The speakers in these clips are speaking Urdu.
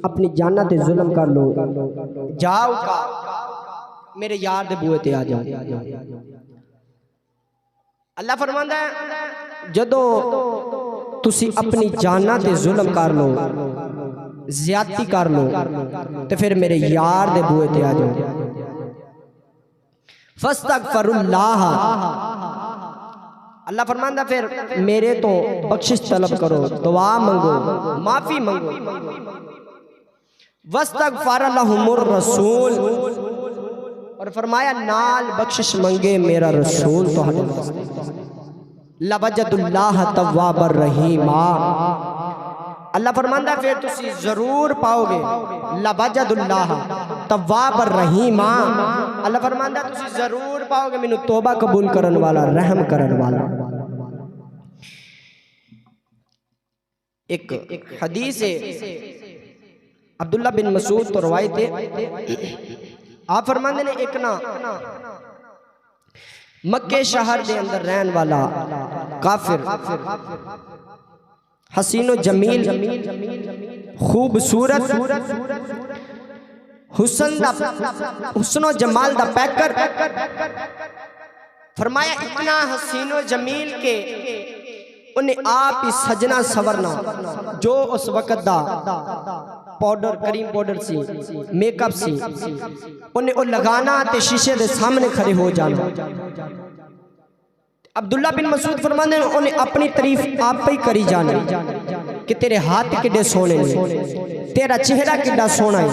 اپنی جانہ تے ظلم کر لو جاؤ میرے یار دے بوئے تے آ جاؤ۔ اللہ فرماندا ہے جدوں تسی اپنی جانہ تے ظلم کر لو زیادتی کر لو تے پھر میرے یار دے بوئے تے آ جاؤ۔ فاستغفر اللہ، اللہ فرماندا پھر میرے تو بخشش طلب کرو، دعا منگو، معافی منگو۔ واستغفر لهم الرسول، اور فرمایا نال بخشش منگے میرا رسول تو ہٹے لوجد اللہ تواب الرحیم، اللہ فرماندا پھر تسی ضرور پاؤ گے لوجد اللہ تواب الرحیم، اللہ فرماندا تسی ضرور پاؤ گے مینوں توبہ قبول کرن والا رحم کرن والا۔ ایک حدیث ہے عبداللہ بن مسعود تو روایت ہے، آپ فرماندے نے ایک نا مکہ شہر دے اندر رہن والا کافر حسین و جمیل خوبصورت حسن و جمال دا پیکر، فرمایا اتنا حسین و جمیل کے انہیں آپ ہی سجنا سورنا جو اس وقت دا پاؤڈر کریم پاؤڈر سی میک اپ سی انہیں لگانا تے شیشے دے سامنے کھڑے ہو جانا۔ عبداللہ بن مسعود فرمانے انہیں اپنی تعریف آپ ہی کری جانا کہ تیرے ہاتھ کڈے سونے نے، تیرا چہرہ کڈا سونا ہے،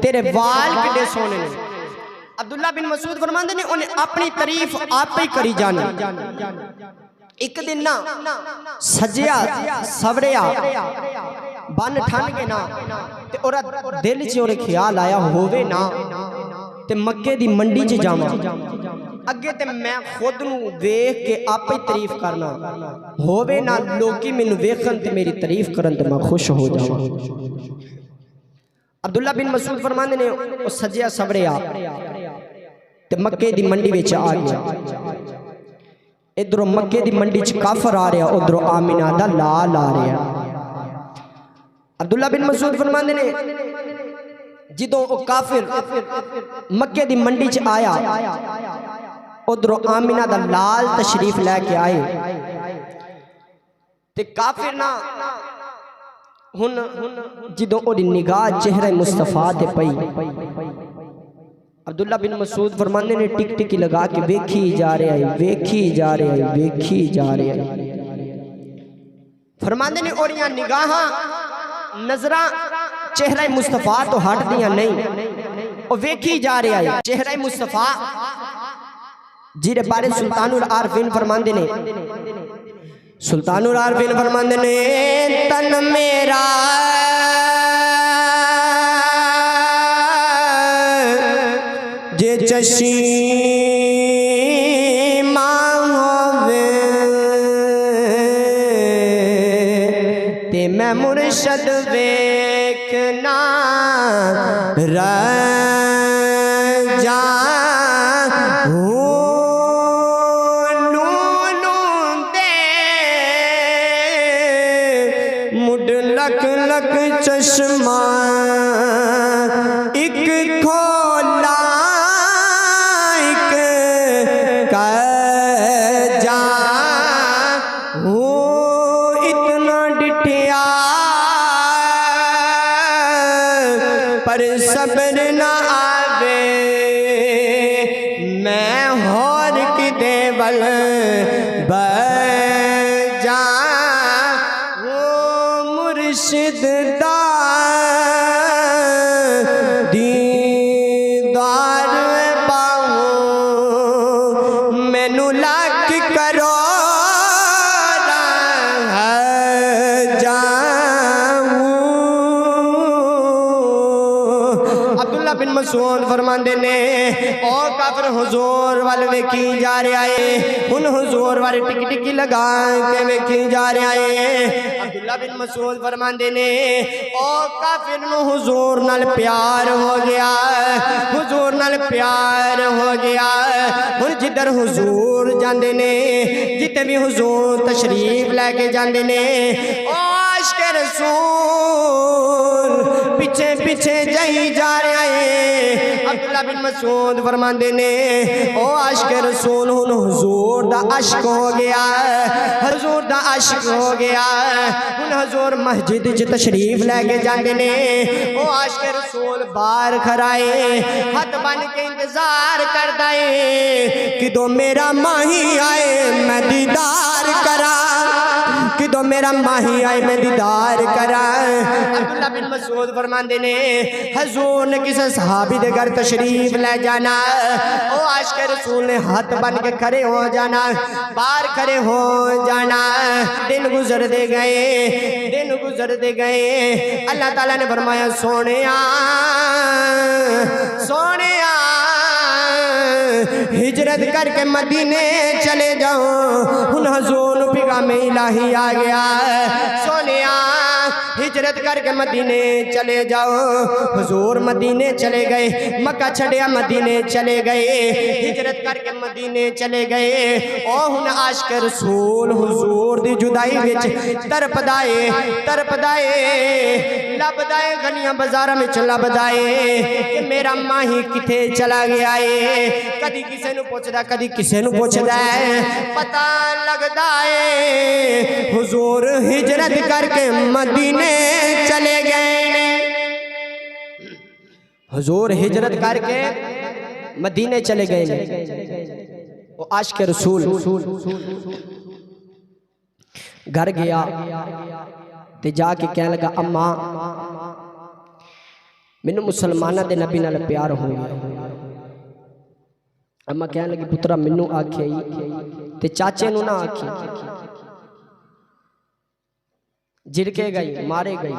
تیرے وال کڈے سونے نے۔ عبداللہ بن مسعود فرمانے نے انہیں اپنی تعریف آپ ہی کری جانا۔ ایک دن نا سجیا سوریا بن ٹھن کے نا تے اورا دل چ اور خیال آیا ہووے نا تے مکے دی منڈی چ جاواں اگے تے میں خود نو ویکھ کے آپ ہی تعریف کرنا ہووے نا لوکی مینوں ویکھن تے میری تعریف کرن تے میں خوش ہو جاواں۔ عبداللہ بن مسعود فرماندے نے او سجیا سوریا تے مکے دی منڈی وچ آ گیا، ادھروں مکے دی منڈی چ کافر آ رہا، ادھروں آمینہ دا لال آ رہا۔ عبداللہ بن مسعود فرماندے نے جدوں او کافر مکے دی منڈی چ آیا ادھروں آمینہ دا لال تشریف لے کے آئے تے کافر نا ہن جدوں او دی نگاہ چہرہ مصطفیٰ تے پئی، عبداللہ بن مسعود فرمانے نے ٹک ٹکی لگا کے ویکھی جا رہے آئی ویکھی جا رہے آئی ویکھی جا رہے آئی، فرمانے نے اوریاں نگاہاں نظرہ چہرہ مصطفیٰ تو ہٹ دیاں نہیں، او ویکھی جا رہے آئی چہرہ مصطفیٰ جیرے بارے سلطان العارفین فرماندے نے، سلطان العارفین فرماندے نے تن میرا جے چشیمہ ہووے تے میں مرشد ویکھنا رہ جاؤں، نون دے مڈ لک لک چشمہ ایک کھولا پر صبر نہ آوے میں ہور کی دیول بجا وہ مرشد دا دیدار پاؤں مینوں لاکھ کرو بن مسعود فرماندے نے او کافر حضور والے ویکھی جا رہے آئے، ان حضور والے ٹکی ٹکی لگا کے ویکھی جا رہے آئے۔ عبداللہ بن مسعود فرماندے نے او کافر نو حضور نال پیار ہو گیا، حضور نال پیار ہو گیا، اور جدھر حضور جاندے نے جتے بھی حضور تشریف لے کے جاندے نے او عاشق رسول پیچھے جائی جا رہا ہے۔ عبداللہ بن مسعود فرماندے نے او عاشق رسول ہن حضور دا عشق ہو گیا، حضور دا عشق ہو گیا۔ ہن حضور مسجد وچ تشریف لے کے جاندے نے، او عاشق رسول باہر کھڑائے ہاتھ بن کے انتظار کردا ہے کدوں میرا ماہی آئے میں دیدار کراں، کدوں میرا ماہی آئے میں دیدار کراں۔ عبداللہ بن مسعود فرماندے نے حضور نے کسی صحابی دے گھر تشریف لے جانا، او عاشق رسول نے ہاتھ بن کے کھڑے ہو جانا، باہر کھڑے ہو جانا۔ دن گزر دے گئے، دن گزر دے گئے، اللہ تعالیٰ نے فرمایا سونیا سونیا ہجرت کر کے مدینے چلے جاؤ۔ ان حضور پیغام الہی آ گیا، سونیا ہجرت کر کے مدینے چلے جاؤ۔ حضور مدینے چلے گئے، مکہ چھڑیا مدینے چلے گئے، ہجرت کر کے مدینے چلے گئے۔ او ہن عاشق رسول حضور دی جدائی وچ تڑپدائے تڑپدائے لبدائے، گلیاں بازاراں وچ لبدائے کہ میرا ماہی کتے چلا گیا ہے۔ کدی کسے نو پوچھدا، کدی کسے نو پوچھدا ہے، پتہ لگدا ہے حضور ہجرت کر کے مدینے چلے گئے۔ حضور ہجرت کر کے مدینے چلے گئے۔ وہ عاشق رسول گھر گیا تے جا کے کہنے لگا اماں مینوں مسلمانہ دے نبی نال پیار ہو گیا۔ اماں کہنے لگی پترا مینوں آکھے تے چاچے نو نہ آکھے، جھڑکے گئی، مارے گئی۔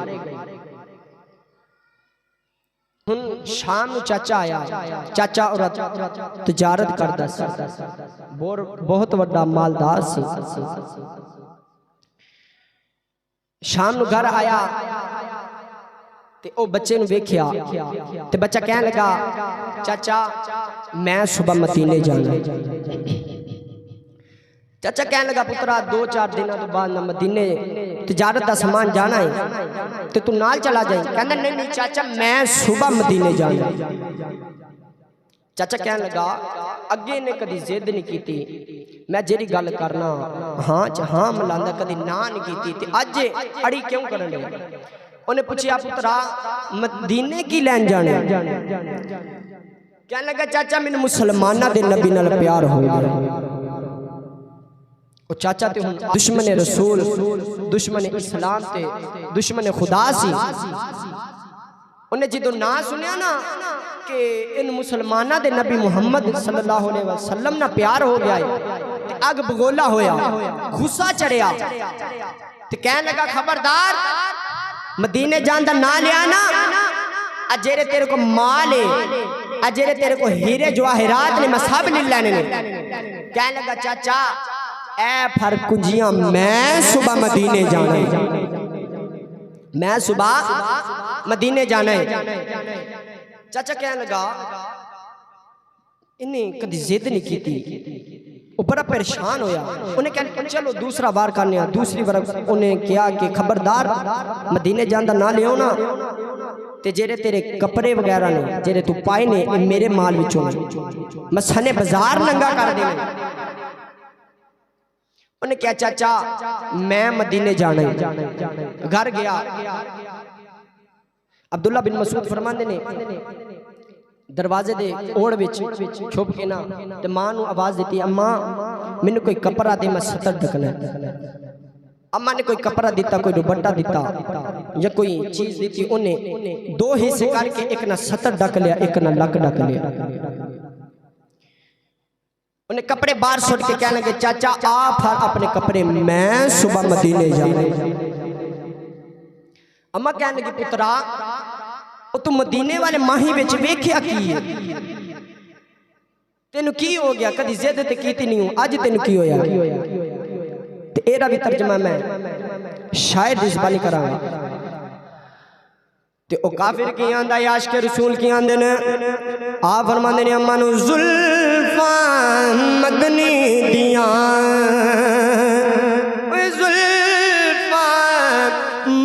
ہن شام نو چاچا آیا، چاچا اور تجارت کردا سی، بہت وڈا مالدار سی۔ شام نو گھر آیا تے او بچے نو ویکھیا تے بچہ کہنے لگا چاچا میں صبح مدینے جانا۔ چاچا کہنے لگا پترا 2-4 دنوں تو بعد مدینے تجارت دا سامان جانا ہے تے تو نال چلا جائیں۔ کہنا نہیں چاچا میں صبح مدینے جانا۔ چاچا کہنے لگا اگے نے کدی زد نہیں کیتی، میں جیڑی گل کرنا ہاں ملاندا، کدی نہ نہیں کیتی تے اج اڑی کیوں کرن لگا؟ انہیں پوچھیا پترا مدینے کی لین جانے؟ کہنے لگا چاچا میں مسلمانہ دے نبی نال پیار ہو گیا۔ چاچا تے ہوں دشمن رسول، دشمن اسلام تے دشمن خدا سی۔ انہیں جدو نہ سنیا نا کہ ان مسلمانہ دے نبی محمد صلی اللہ علیہ وسلم نہ پیار ہو گیا ہے، اگ بگولا ہویا، غصہ چڑھیا تے کہنے لگا خبردار مدینے جان دا نہ لیا نا، اجیرے تیرے کو مال ہے، اجیرے تیرے کو ہیرے جواہرات نے مصحب لے لینے نے۔ کہنے لگا چاچا اے پھر کنجیاں میں صبح مدینے جانا ہے، میں صبح مدینے جانا ہے۔ چاچا کہنے لگا انہیں کدی زد نہیں کی تھی، وہ بڑا پریشان ہویا۔ انہیں کہنے چلو دوسرا بار کرنے ہیں، دوسری بار انہیں کیا کہ خبردار مدینے جاندہ نہ لے ہونا تے جیرے تیرے کپڑے وغیرہ نے جیرے تو پائے نے میرے مال وچوں مسحنے بازار ننگا کر دے۔ انہیں کیا چاچا میں مدینے جانا ہے۔ گھر گیا، عبداللہ بن مسعود فرماندے نے دروازے دے اوڑ وچ چھپ کے نا تے ماں نو آواز دیتی اماں مینوں کوئی کپڑا دے میں ستر ڈکنا ہے۔ اماں نے کوئی کپڑا دیتا، کوئی دوپٹہ دیتا یا کوئی چیز دیتی، انہیں 2 حصے کر کے ایک نہ ستر ڈک لیا، ایک نہ لک ڈک لیا۔ انہیں کپڑے باہر سٹ کے کہنے لگے چاچا آپ اپنے کپڑے میں صبح مدینے جانے۔ اماں کہنے لگی پترا او تو مدینے والے ماہی وچ ویکھیا کی ہے، تینوں کی ہو گیا؟ کدی زد تے کیتی نہیں ہوں، اج تینوں کی ہویا؟ تے ایرا بھی ترجمہ میں شاید اس بانی کراں گا تے او کافر کی آندہ یا عاشق رسول کی آندے نے آپ فرماندے نے اماں نو زلفاں مدنی دیاں، زلفاں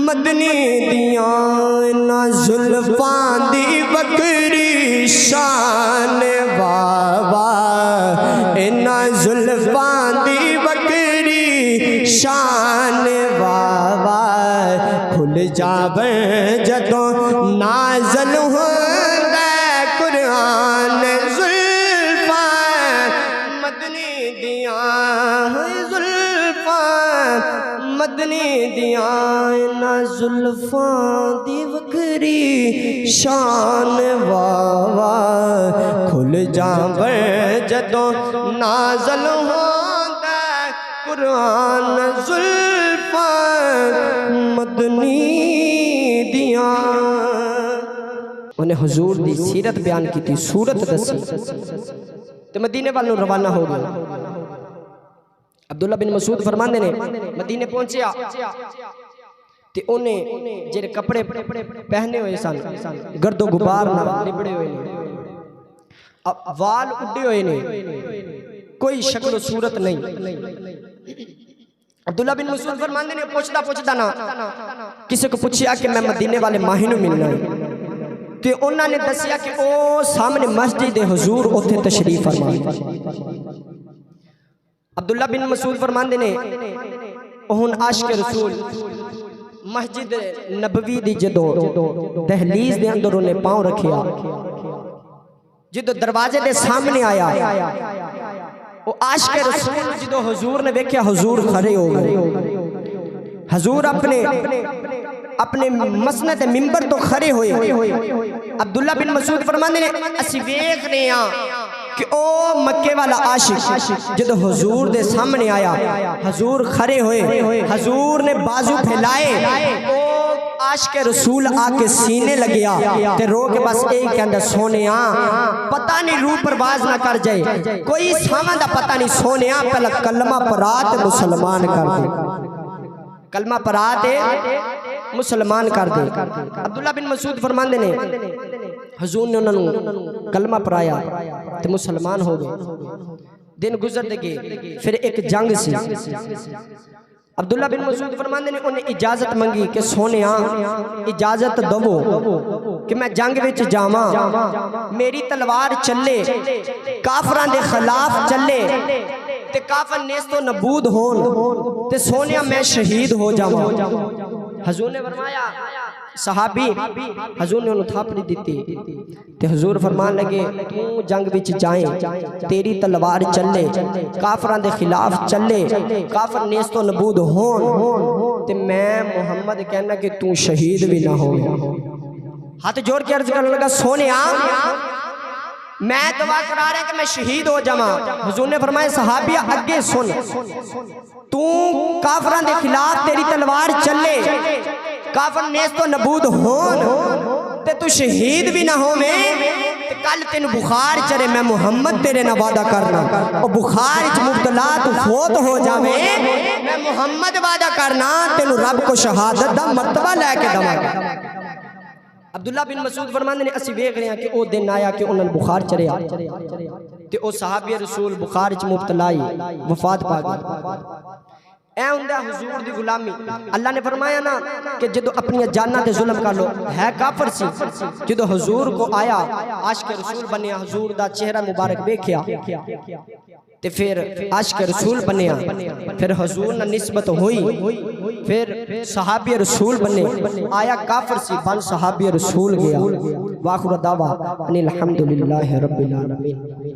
مدنی دیاں نہ زلفاں دی بکری شان بابا نہ زلفاں دی بکری شان بابا کھل جاوے جدوں نازل ہوندا قرآن زلفاں مدنی دیاں مدنی دیاں نہ زلفاں دی وکری شان واوا کھل جاوے جدوں نازل ہوندا قرآن زلفاں مدنی دیاں انہیں حضور دی سیرت بیان کی تھی صورت دسی تے مدینے والوں روانہ ہو گیا عبداللہ بن مسعود فرماندے نے مدینے پہنچیا تے انہیں جڑے کپڑے پہنے ہوئے سن گرد و غبار نال لبڑے ہوئے نے وال اڈے ہوئے نے کوئی شکل و صورت نہیں عبداللہ بن مسعود فرماندے نے پوچھدا نا کسی کو پوچھیا کہ میں مدینے والے ماہی نوں ملنا ہے تے انہاں نے دسیا کہ او سامنے مسجد حضور اوتھے تشریف فرما عبداللہ بن مسعود فرماندے نے ہن عاشق رسول مسجد نبوی دی جدوں دہلیز دے اندر انہیں پاؤں رکھیا جدوں دروازے دے سامنے آیا وہ عاشق رسول جدوں حضور نے دیکھیا حضور کھڑے ہو گئے حضور اپنے مسند منبر تو کھڑے ہوئے عبداللہ بن مسعود فرماندے نے اسی ویکھ رہے ہاں کہ او مکے والا عاشق جدو حضور دے سامنے آیا حضور کھڑے ہوئے حضور نے بازو پھیلائے او عاشق رسول آ کے سینے لگیا تے رو کے بس ایک کہندا سونیا پتہ نہیں روح پرواز نہ کر جائے کوئی ساواں دا پتہ نہیں سونیا پہلا کلمہ پڑھا تے مسلمان کر دے کلمہ پڑھا تے مسلمان کر دے عبداللہ بن مسعود فرماندے نے حضور نے انہوں کلمہ پڑھایا تے مسلمان ہو گئے دن گزر دے گئے پھر ایک جنگ سی عبداللہ بن مسعود فرماندے نے انہیں اجازت منگی کہ سونیا اجازت دو کہ میں جنگ وچ جاواں میری تلوار چلے کافراں دے خلاف چلے تے کافر نیست و نبود ہون تے سونیا میں شہید ہو جاواں حضور نے فرمایا صحابی حضور نے انہوں تھاپڑی دیتی تے حضور فرمان لگے تو جنگ وچ جائیں تیری تلوار چلے کافران دے خلاف چلے کافر نیست و نبود ہون تے میں محمد کہنا کہ تو شہید بھی نہ ہو ہاتھ جوڑ کے عرض کرنے لگا سونے میں دعا کرا رہا کہ میں شہید ہو جاواں حضور نے فرمایا صحابیہ اگے سن تو کافران دے خلاف تیری تلوار چلے کافر نیست و نبود ہون تے تو شہید بھی نہ ہو میں کل تین بخار چرے میں محمد تیرے نہ وعدہ کرنا اور بخار اچ مبتلا تو فوت ہو جاوے میں محمد وعدہ کرنا تین رب کو شہادت دا مرتبہ لے کے دما عبداللہ بن مسعود فرماندے نے اسی ویکھ رہے ہیں کہ او دن آیا کہ انہاں بخار چڑھیا تے او صحابی رسول بخار وچ مبتلا وفات پا گئے اے ہوندا حضور دی غلامی اللہ نے فرمایا نا کہ جدو اپنی جاناں تے ظلم کر لو ہے کافر سی جدو حضور کو آیا عاشق رسول بنیا حضور دا چہرہ مبارک دیکھیا تے پھر عاشق رسول بنیا پھر حضور نہ نسبت ہوئی پھر صحابی رسول بنے آیا کافر سی بن صحابی رسول گیا واخر دعوا ان الحمدللہ رب العالمین